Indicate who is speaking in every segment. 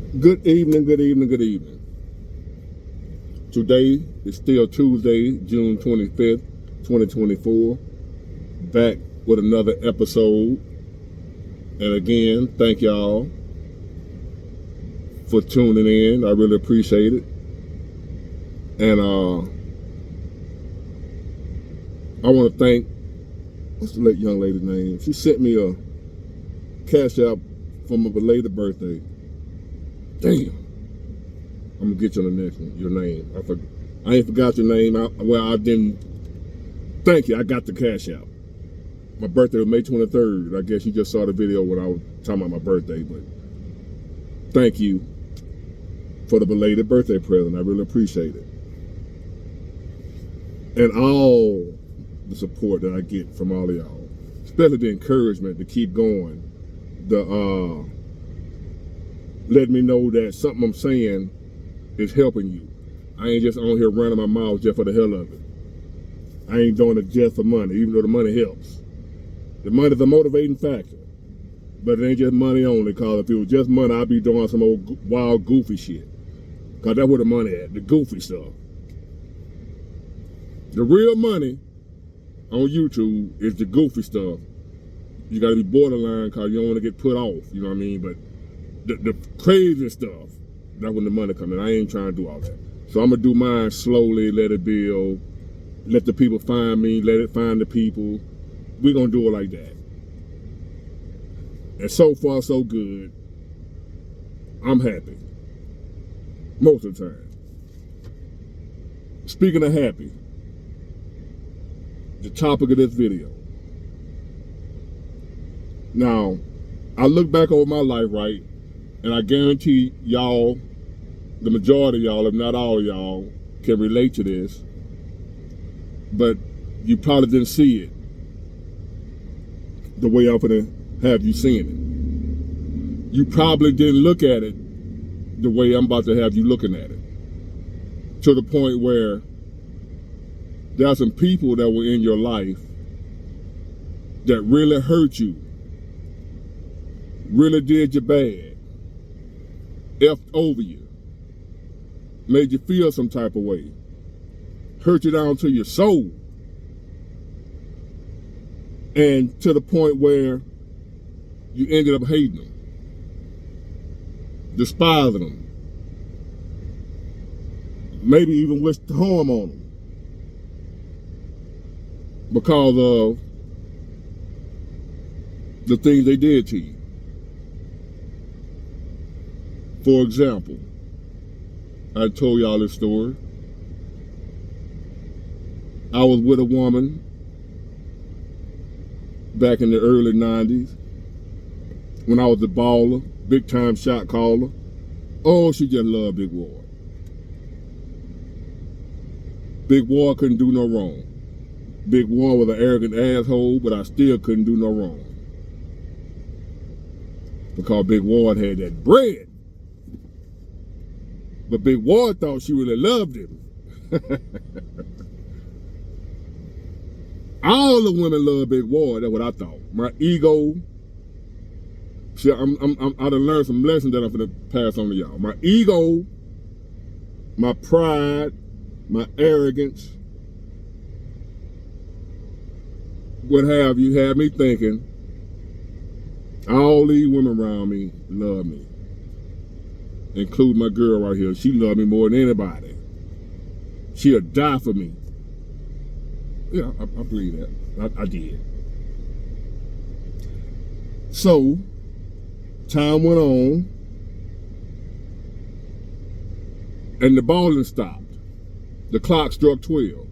Speaker 1: Good evening, good evening, good evening. Today is still Tuesday, June 25th, 2024. Back with another episode. And again, thank y'all for tuning in. I really appreciate it. And I want to thank, what's the young lady's name? She sent me a cash app for my belated birthday. Damn. I'm gonna get you on the next one. Your name. I ain't forgot your name. I didn't. Thank you. I got the cash out. My birthday was May 23rd. I guess you just saw the video when I was talking about my birthday. But thank you for the belated birthday present. I really appreciate it, and all the support that I get from all of y'all, especially the encouragement to keep going. The let me know that something I'm saying is helping you. I ain't just on here running my mouth just for the hell of it. I ain't doing it just for money, even though the money helps. The money's a motivating factor, but it ain't just money only, cause if it was just money, I'd be doing some old wild goofy shit. Cause that's where the money at, the goofy stuff. The real money on YouTube is the goofy stuff. You gotta be borderline cause you don't wanna get put off, you know what I mean? But the crazy stuff, that's when the money comes in. I ain't trying to do all that. So I'm gonna do mine slowly, let it build, let the people find me, let it find the people. We're gonna do it like that. And so far, so good. I'm happy. Most of the time. Speaking of happy, the topic of this video. Now, I look back over my life, right? And I guarantee y'all, the majority of y'all, if not all of y'all, can relate to this. But you probably didn't see it the way I'm gonna have you seeing it. You probably didn't look at it the way I'm about to have you looking at it. To the point where there are some people that were in your life that really hurt you, really did you bad, effed over you, made you feel some type of way, hurt you down to your soul, and to the point where you ended up hating them, despising them, maybe even wished harm on them because of the things they did to you. For example, I told y'all this story. I was with a woman back in the early 90s when I was a baller, big time shot caller. Oh, she just loved Big Ward. Big Ward couldn't do no wrong. Big Ward was an arrogant asshole, but I still couldn't do no wrong. Because Big Ward had that bread. But Big Ward thought she really loved him. All the women love Big Ward. That's what I thought. My ego. See, I done learned some lessons that I'm gonna pass on to y'all. My ego, my pride, my arrogance, what have you, had me thinking all these women around me love me. Including my girl right here. She loved me more than anybody. She'll die for me. Yeah, I believe that. I did. So, time went on, and the balling stopped. The clock struck 12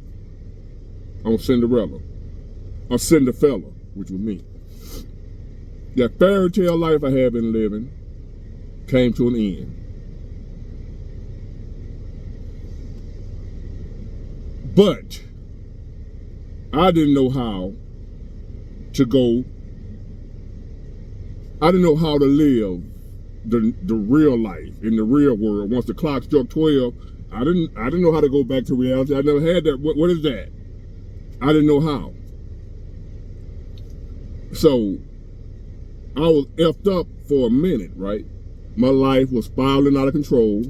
Speaker 1: on Cinderella. On Cinderella, which was me. That fairy tale life I had been living came to an end. But I didn't know how to go. I didn't know how to live the real life in the real world. Once the clock struck 12, I didn't know how to go back to reality. I never had that. What is that? I didn't know how. So I was effed up for a minute, right? My life was spiraling out of control.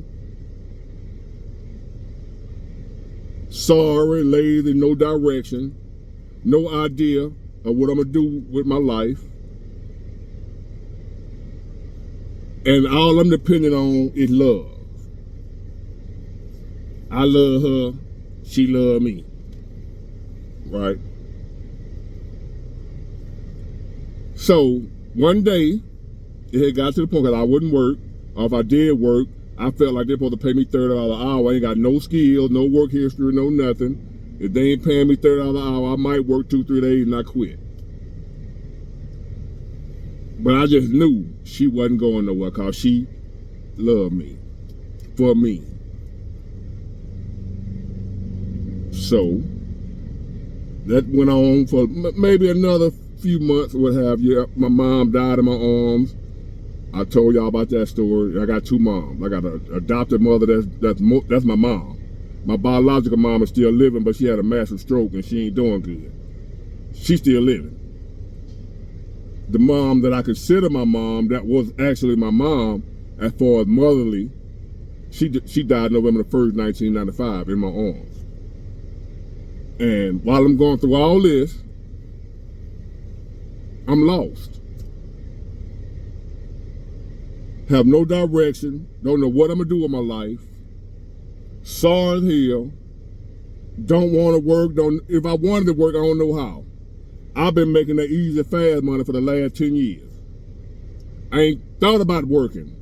Speaker 1: Sorry, lazy, no direction, no idea of what I'm gonna do with my life. And all I'm depending on is love. I love her, she love me. Right? So one day, it had got to the point that I wouldn't work, or if I did work, I felt like they're supposed to pay me $30 an hour. I ain't got no skills, no work history, no nothing. If they ain't paying me $30 an hour, I might work 2-3 days and I quit. But I just knew she wasn't going nowhere because she loved me, for me. So that went on for maybe another few months or what have you. My mom died in my arms. I told y'all about that story. I got two moms. I got an adopted mother that's my mom. My biological mom is still living, but she had a massive stroke and she ain't doing good. She's still living. The mom that I consider my mom, that was actually my mom, as far as motherly, she died November the 1st, 1995 in my arms. And while I'm going through all this, I'm lost. Have no direction, don't know what I'm gonna do with my life. Sore as hell, don't want to work. If I wanted to work, I don't know how. I've been making that easy, fast money for the last 10 years. I ain't thought about working.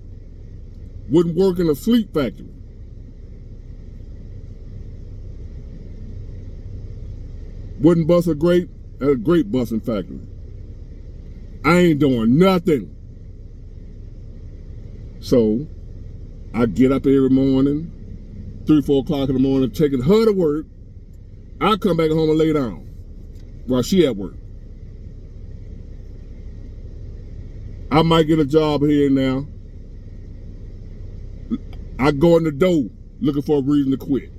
Speaker 1: Wouldn't work in a sleep factory. Wouldn't bust a grape at a grape busting factory. I ain't doing nothing. So I get up every morning, 3-4 o'clock in the morning, taking her to work. I come back home and lay down while she at work. I might get a job here and now. I go in the door looking for a reason to quit.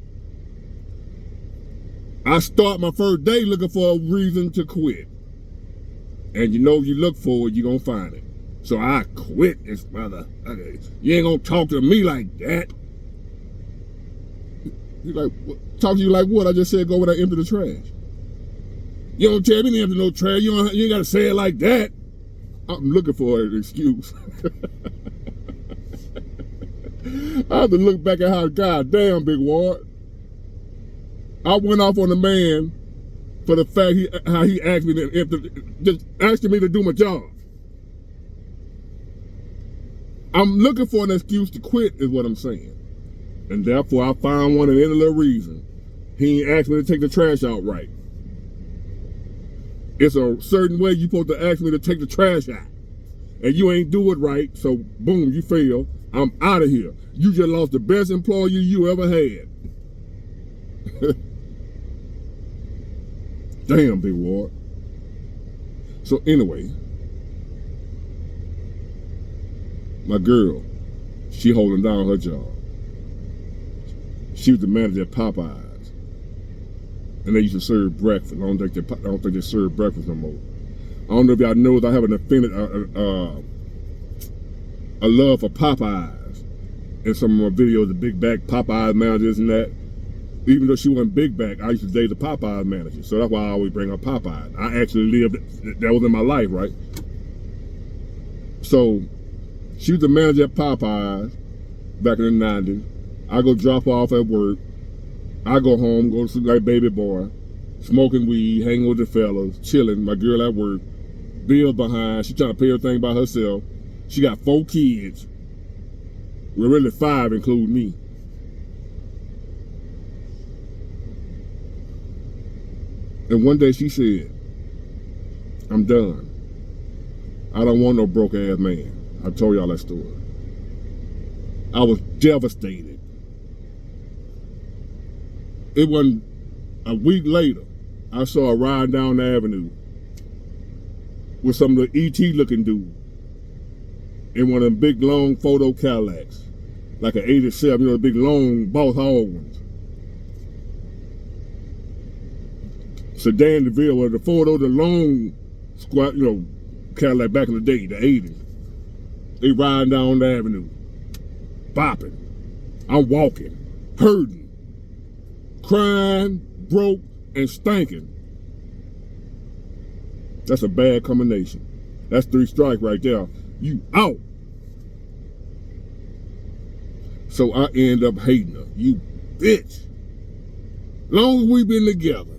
Speaker 1: I start my first day looking for a reason to quit. And you know, if you look for it, you're going to find it. So I quit this mother. You ain't going to talk to me like that. He's like, talk to you like what? I just said go over there and empty the trash. You don't tell me to empty no trash. You ain't got to say it like that. I'm looking for an excuse. I have to look back at how, goddamn, Big Ward. I went off on the man for the fact how he asked me to just asking me to do my job. I'm looking for an excuse to quit is what I'm saying. And therefore I found one in any little reason. He ain't asked me to take the trash out right. It's a certain way you're supposed to ask me to take the trash out. And you ain't do it right, so boom, you fail. I'm out of here. You just lost the best employee you ever had. Damn, Big Ward. So anyway, my girl, she holding down her job. She was the manager at Popeyes. And they used to serve breakfast. I don't think they serve breakfast no more. I don't know if y'all know that I have an affinity, a love for Popeyes. In some of my videos, the big back Popeyes managers and that. Even though she wasn't big back, I used to date the Popeyes manager. So that's why I always bring up Popeyes. I actually lived, that was in my life, right? So she was the manager at Popeyes back in the 90s. I go drop her off at work. I go home, go to sleep like baby boy, smoking weed, hanging with the fellas, chilling, my girl at work, bills behind, she trying to pay everything by herself. She got 4 kids. We're really 5, including me. And one day she said, I'm done. I don't want no broke ass man. I told y'all that story. I was devastated. It wasn't a week later, I saw her riding down the avenue with some of the E.T. looking dude in one of them big long photo Cadillacs, like an 87, you know, the big long Boss Hog ones. Sedan DeVille was the photo, the long squat, you know, Cadillac back in the day, the 80s. They riding down the avenue. bopping. I'm walking, hurting, crying, broke, and stinking. That's a bad combination. That's 3 strikes right there. You out. So I end up hating her. You bitch. Long as we been together,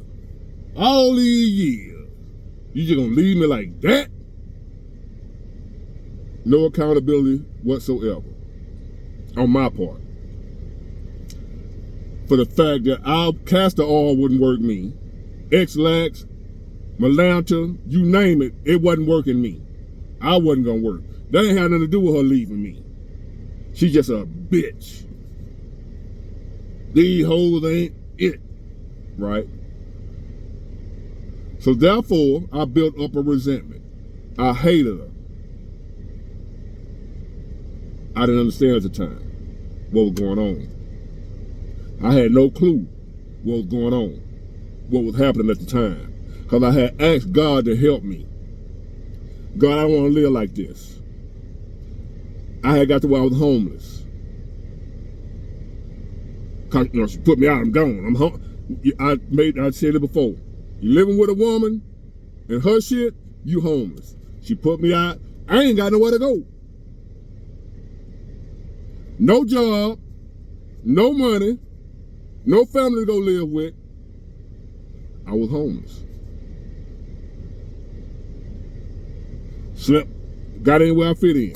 Speaker 1: all these years, you just gonna leave me like that? No accountability whatsoever on my part. For the fact that our castor oil wouldn't work me, X-Lax, Malanta, you name it, it wasn't working me. I wasn't gonna work. That ain't had nothing to do with her leaving me. She just a bitch. These hoes ain't it, right? So therefore, I built up a resentment. I hated her. I didn't understand at the time what was going on. I had no clue what was going on, what was happening at the time. Because I had asked God to help me. God, I don't want to live like this. I had got to where I was homeless. Cause, she put me out, I'm gone. I said it before. You living with a woman and her shit, you homeless. She put me out, I ain't got nowhere to go. No job, no money, no family to go live with. I was homeless. Slept, got anywhere I fit in.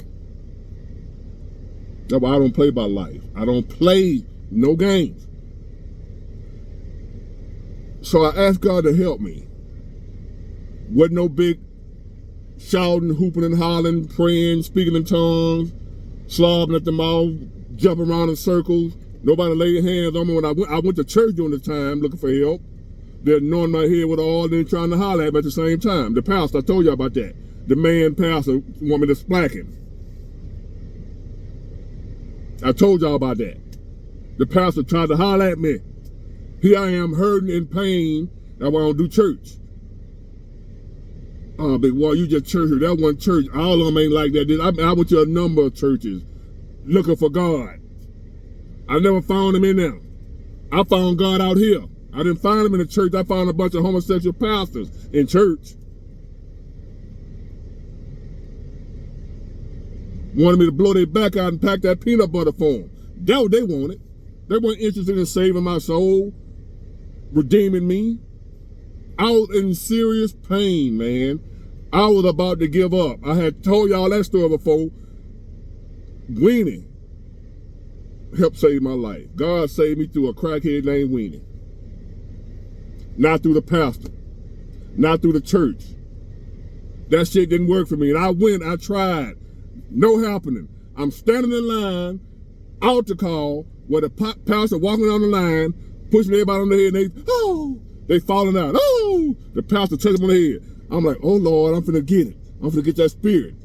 Speaker 1: That's why I don't play by life. I don't play no games. So I asked God to help me. Wasn't no big shouting, hooping and hollering, praying, speaking in tongues, slobbing at the mouth, jumping around in circles. Nobody laid hands on me when I went to church during the time looking for help. They're anointing my head with oil, then trying to holler at me at the same time. The pastor, I told you about that. The man pastor want me to splack him. I told y'all about that. The pastor tried to holler at me. Here I am hurting in pain. That's why I don't do church. Oh, big boy, you just church. That one church. All of them ain't like that. I went to a number of churches looking for God. I never found him in there. I found God out here. I didn't find him in the church. I found a bunch of homosexual pastors in church. Wanted me to blow their back out and pack that peanut butter for them. That's what they wanted. They weren't interested in saving my soul, redeeming me. I was in serious pain, man. I was about to give up. I had told y'all that story before. Weenie helped save my life. God saved me through a crackhead named Weenie. Not through the pastor. Not through the church. That shit didn't work for me. And I tried. No happening. I'm standing in line, altar call, where the pastor walking down the line, pushing everybody on the head, and they falling out. Oh, the pastor touched them on the head. I'm like, oh Lord, I'm finna get it. I'm finna get that spirit.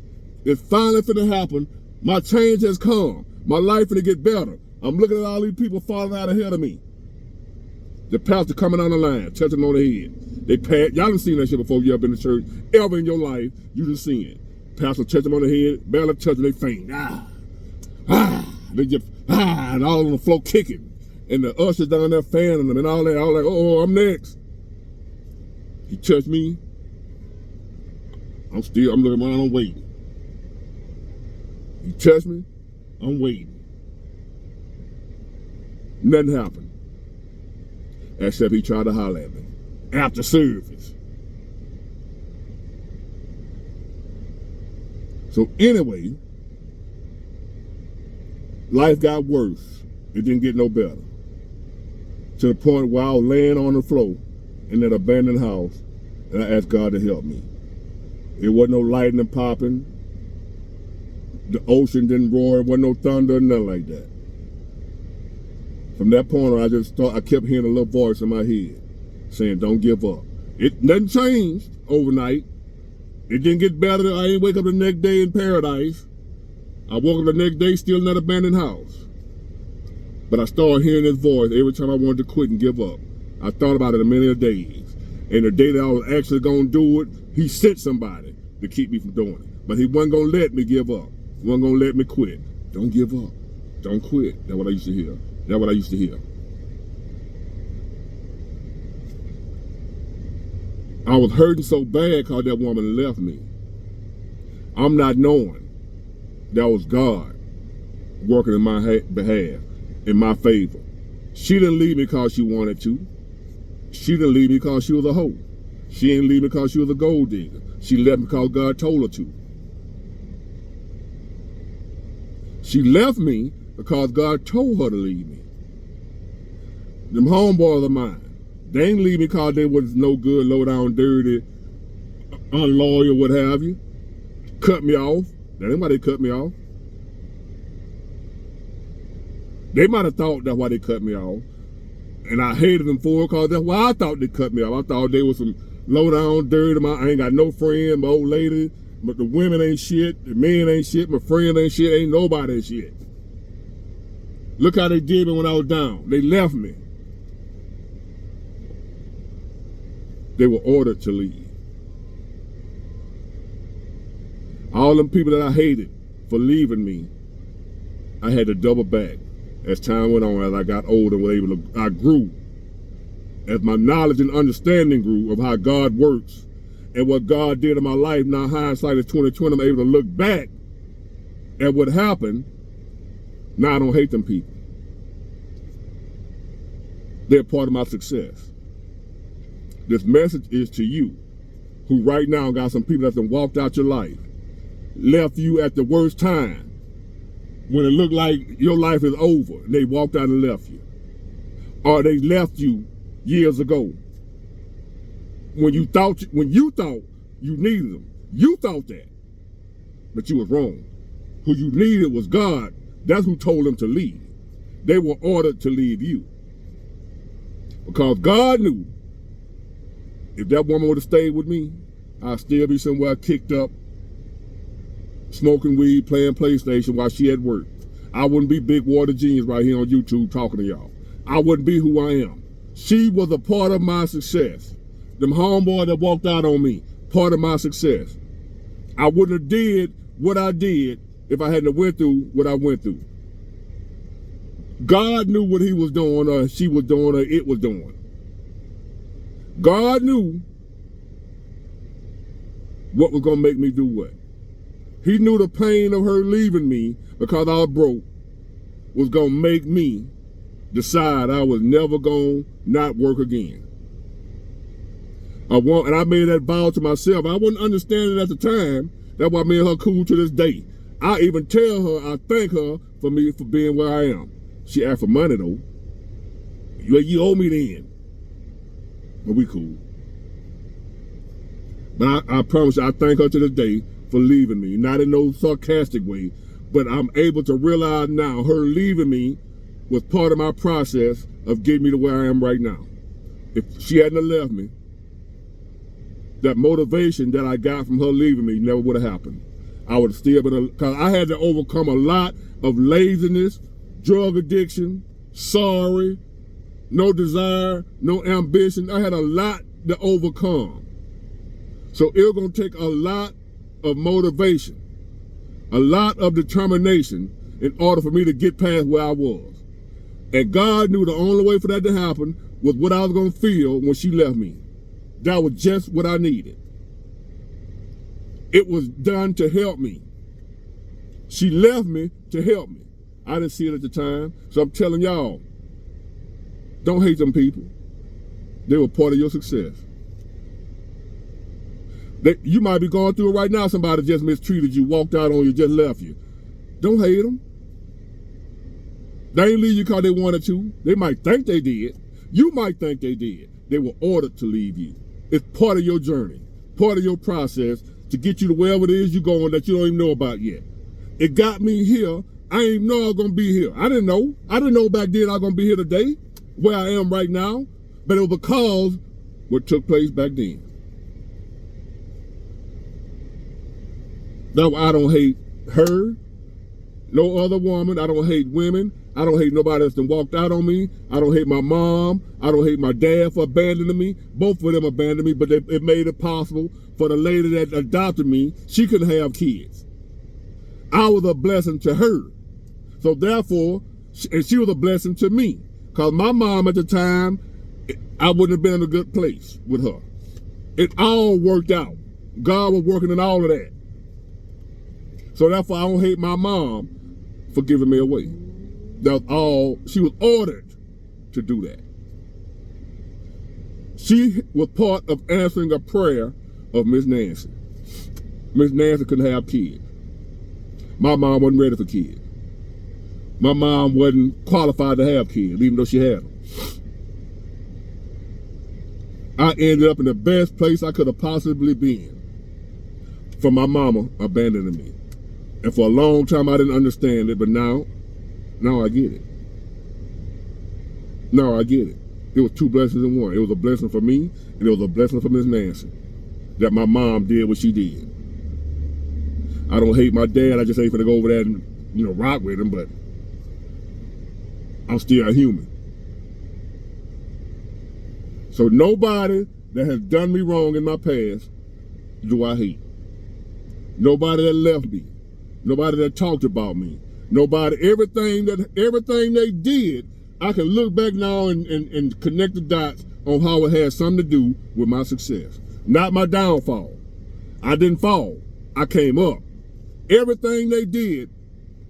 Speaker 1: It's finally finna happen. My change has come. My life finna get better. I'm looking at all these people falling out ahead of me. The pastor coming down the line, touching them on the head. Y'all done seen that shit before you ever been to church. Ever in your life, you done seen it. Pastor touch them on the head, barely touch them, they faint. They just, and all on the floor kicking. And the ushers down there fanning them and all that. I was like, oh, I'm next. He touched me. I'm looking around, I'm waiting. He touched me, I'm waiting. Nothing happened. Except he tried to holler at me after service. So anyway, life got worse. It didn't get no better. To the point where I was laying on the floor in that abandoned house, and I asked God to help me. It wasn't no lightning popping. The ocean didn't roar. It wasn't no thunder, nothing like that. From that point on, I kept hearing a little voice in my head saying, don't give up. Nothing changed overnight. It didn't get better. I didn't wake up the next day in paradise. I woke up the next day still in that abandoned house. But I started hearing his voice every time I wanted to quit and give up. I thought about it a million days. And the day that I was actually going to do it, he sent somebody to keep me from doing it. But he wasn't going to let me give up. He wasn't going to let me quit. Don't give up. Don't quit. That's what I used to hear. That's what I used to hear. I was hurting so bad because that woman left me. I'm not knowing that was God working in my behalf, in my favor. She didn't leave me because she wanted to. She didn't leave me because she was a hoe. She didn't leave me because she was a gold digger. She left me because God told her to. She left me because God told her to leave me. Them homeboys of mine, they ain't leave me because they was no good, low down, dirty, unloyal, what have you. Cut me off. That ain't why they cut me off. They might have thought that's why they cut me off. And I hated them for it because that's why I thought they cut me off. I thought they was some low down, dirty. I ain't got no friend, my old lady. But the women ain't shit, the men ain't shit, my friend ain't shit, ain't nobody shit. Look how they did me when I was down. They left me. They were ordered to leave. All them people that I hated for leaving me, I had to double back as time went on, as I got older, I grew. As my knowledge and understanding grew of how God works and what God did in my life. Now hindsight is 20/20, I'm able to look back at what happened. Now I don't hate them people. They're part of my success. This message is to you, who right now got some people that have walked out your life, left you at the worst time, when it looked like your life is over, and they walked out and left you. Or they left you years ago, when you thought you needed them. You thought that, but you was wrong. Who you needed was God. That's who told them to leave. They were ordered to leave you. Because God knew if that woman would have stayed with me, I'd still be somewhere kicked up, smoking weed, playing PlayStation while she at work. I wouldn't be Big Water Genius right here on YouTube talking to y'all. I wouldn't be who I am. She was a part of my success. Them homeboy that walked out on me, part of my success. I wouldn't have did what I did if I hadn't went through what I went through. God knew what he was doing, or she was doing, or it was doing. God knew what was going to make me do what. He knew the pain of her leaving me because I was broke was going to make me decide I was never going to not work again. And I made that vow to myself. I wasn't understanding at the time. That's why me and her cool to this day. I even tell her, I thank her for being where I am. She asked for money though. You owe me then. But we cool. But I promise you, I thank her to this day for leaving me. Not in no sarcastic way, but I'm able to realize now her leaving me was part of my process of getting me to where I am right now. If she hadn't have left me, that motivation that I got from her leaving me never would have happened. I would have still been, because I had to overcome a lot of laziness, drug addiction, sorry, no desire, no ambition. I had a lot to overcome. So it was going to take a lot of motivation, a lot of determination in order for me to get past where I was. And God knew the only way for that to happen was what I was going to feel when she left me. That was just what I needed. It was done to help me. She left me to help me. I didn't see it at the time. So I'm telling y'all, don't hate them people. They were part of your success. You might be going through it right now. Somebody just mistreated you, walked out on you, just left you. Don't hate them. They ain't leave you because they wanted to. They might think they did. You might think they did. They were ordered to leave you. It's part of your journey, part of your process to get you to wherever it is you're going that you don't even know about yet. It got me here. I didn't even know I was going to be here. I didn't know. I didn't know back then I was going to be here today, where I am right now. But it was because what took place back then. Now, I don't hate her, no other woman. I don't hate women. I don't hate nobody that's done walked out on me. I don't hate my mom. I don't hate my dad for abandoning me. Both of them abandoned me, but it made it possible for the lady that adopted me. She couldn't have kids. I was a blessing to her. So therefore, and she was a blessing to me. Because my mom at the time, I wouldn't have been in a good place with her. It all worked out. God was working in all of that. So therefore, I don't hate my mom for giving me away. That's all. She was ordered to do that. She was part of answering a prayer of Miss Nancy. Miss Nancy couldn't have kids. My mom wasn't ready for kids. My mom wasn't qualified to have kids, even though she had them. I ended up in the best place I could have possibly been for my mama abandoning me. And for a long time, I didn't understand it, but now I get it. Now I get it. It was two blessings in one. It was a blessing for me, and it was a blessing for Miss Nancy that my mom did what she did. I don't hate my dad. I just ain't finna go over there and, rock with him, but I'm still a human. So nobody that has done me wrong in my past do I hate. Nobody that left me. Nobody that talked about me. Nobody, everything they did, I can look back now and connect the dots on how it had something to do with my success. Not my downfall. I didn't fall. I came up. Everything they did,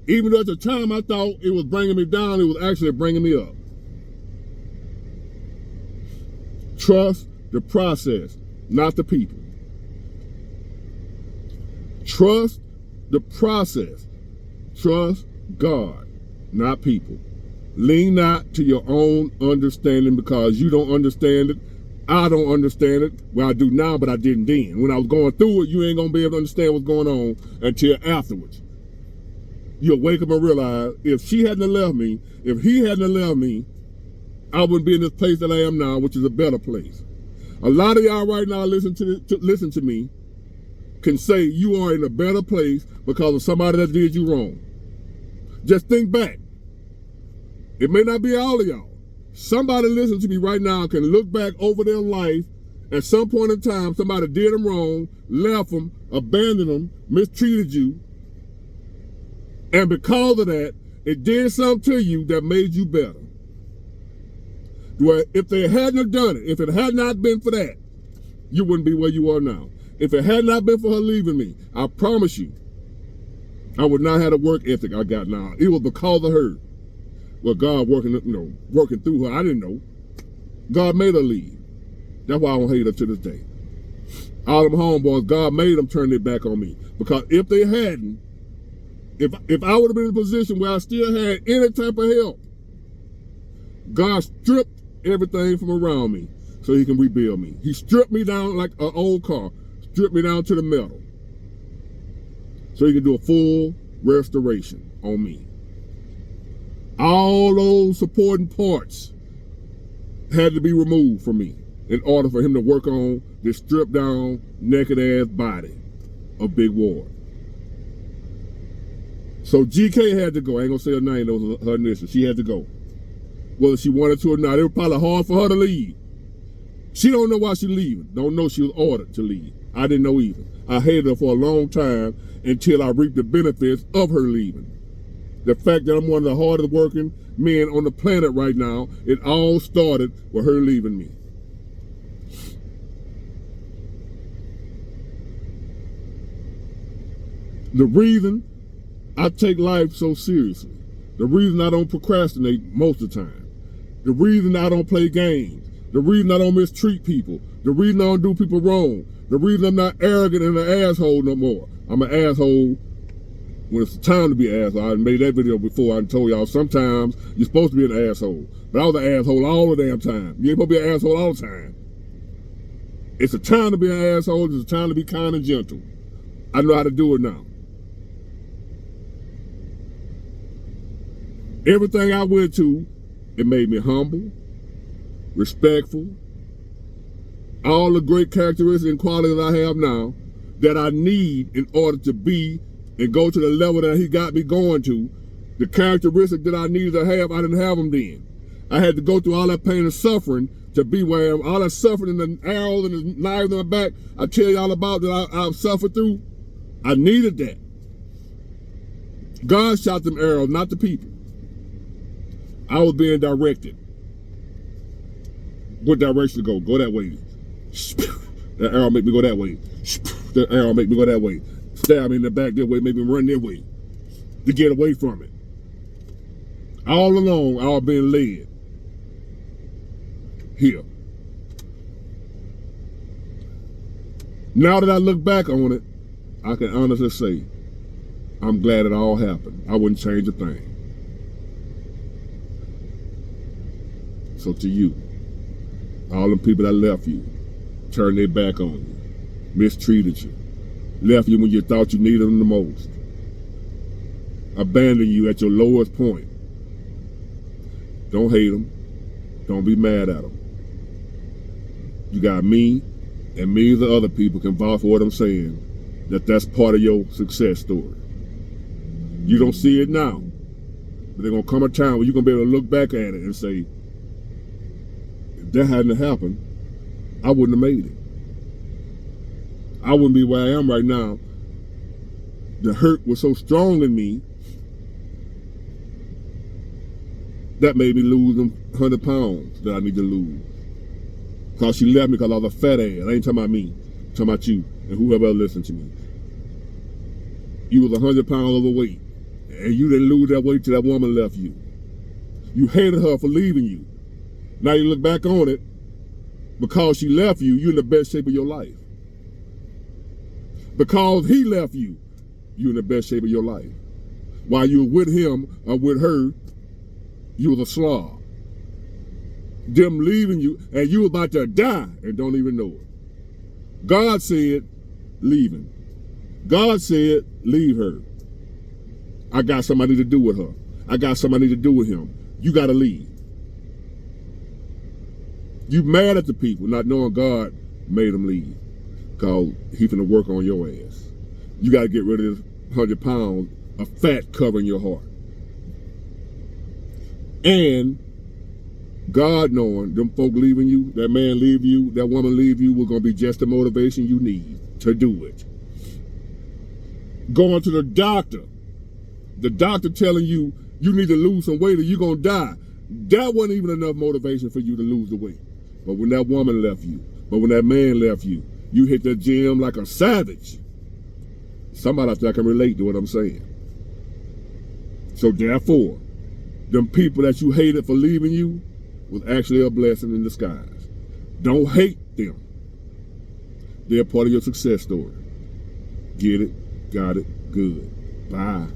Speaker 1: even though at the time I thought it was bringing me down, it was actually bringing me up. Trust the process, not the people. Trust the process. Trust God, not people. Lean not to your own understanding because you don't understand it. I don't understand it. Well, I do now, but I didn't then. When I was going through it, you ain't going to be able to understand what's going on until afterwards. You'll wake up and realize if she hadn't left me, if he hadn't left me, I wouldn't be in this place that I am now, which is a better place. A lot of y'all right now listen to me can say you are in a better place because of somebody that did you wrong. Just think back. It may not be all of y'all. Somebody listening to me right now can look back over their life. At some point in time, somebody did them wrong, left them, abandoned them, mistreated you. And because of that, it did something to you that made you better. Where if they hadn't have done it, if it had not been for that, you wouldn't be where you are now. If it had not been for her leaving me, I promise you, I would not have the work ethic I got now. It was because of her. Well, God working through her. I didn't know. God made her leave. That's why I don't hate her to this day. All them homeboys, God made them turn their back on me. Because if they hadn't, if I would have been in a position where I still had any type of help, God stripped everything from around me so he can rebuild me. He stripped me down like an old car, stripped me down to the metal so he can do a full restoration on me. All those supporting parts had to be removed from me in order for him to work on this stripped down, naked ass body of Big Ward. So GK had to go. I ain't gonna say her name, that was her initial. She had to go. Whether she wanted to or not, it was probably hard for her to leave. She don't know why she's leaving. Don't know she was ordered to leave. I didn't know either. I hated her for a long time until I reaped the benefits of her leaving. The fact that I'm one of the hardest working men on the planet right now, it all started with her leaving me. The reason I take life so seriously, the reason I don't procrastinate most of the time, the reason I don't play games, the reason I don't mistreat people, the reason I don't do people wrong, the reason I'm not arrogant and an asshole no more. I'm an asshole when it's time to be an asshole. I made that video before. I told y'all sometimes you're supposed to be an asshole. But I was an asshole all the damn time. You ain't supposed to be an asshole all the time. It's a time to be an asshole. It's a time to be kind and gentle. I know how to do it now. Everything I went to, it made me humble, respectful, all the great characteristics and qualities I have now that I need in order to be and go to the level that he got me going to. The characteristics that I needed to have, I didn't have them then. I had to go through all that pain and suffering to be where I am. All that suffering and the arrows and the knives in my back, I tell y'all about that I've suffered through. I needed that. God shot them arrows, not the people. I was being directed. What direction to go? Go that way. That arrow make me go that way. That arrow make me go that way. Stab me in the back that way, make me run that way to get away from it. All along, I was being led here. Now that I look back on it, I can honestly say, I'm glad it all happened. I wouldn't change a thing. So to you, all the people that left you, turned their back on you, mistreated you, left you when you thought you needed them the most, abandoned you at your lowest point. Don't hate them. Don't be mad at them. You got me, and millions of other people can vouch for what I'm saying, that's part of your success story. You don't see it now, but there's going to come a time where you're going to be able to look back at it and say, if that hadn't happened, I wouldn't have made it. I wouldn't be where I am right now. The hurt was so strong in me that made me lose them 100 pounds that I need to lose. Because she left me because I was a fat ass. I ain't talking about me. I'm talking about you and whoever else listened to me. You was 100 pounds overweight, and you didn't lose that weight till that woman left you. You hated her for leaving you. Now you look back on it, because she left you, you're in the best shape of your life. Because he left you, you're in the best shape of your life. While you were with him or with her, you was a slob. Them leaving you, and you were about to die and don't even know it. God said, leave him. God said, leave her. I got somebody to do with her. I got somebody to do with him. You got to leave. You mad at the people not knowing God made them leave because he finna work on your ass. You got to get rid of this 100 pounds of fat covering your heart. And God knowing them folk leaving you, that man leave you, that woman leave you, was going to be just the motivation you need to do it. Going to the doctor telling you you need to lose some weight or you're going to die. That wasn't even enough motivation for you to lose the weight. But when that woman left you, but when that man left you, you hit the gym like a savage. Somebody out there can relate to what I'm saying. So therefore, them people that you hated for leaving you was actually a blessing in disguise. Don't hate them. They're part of your success story. Get it, got it, good. Bye.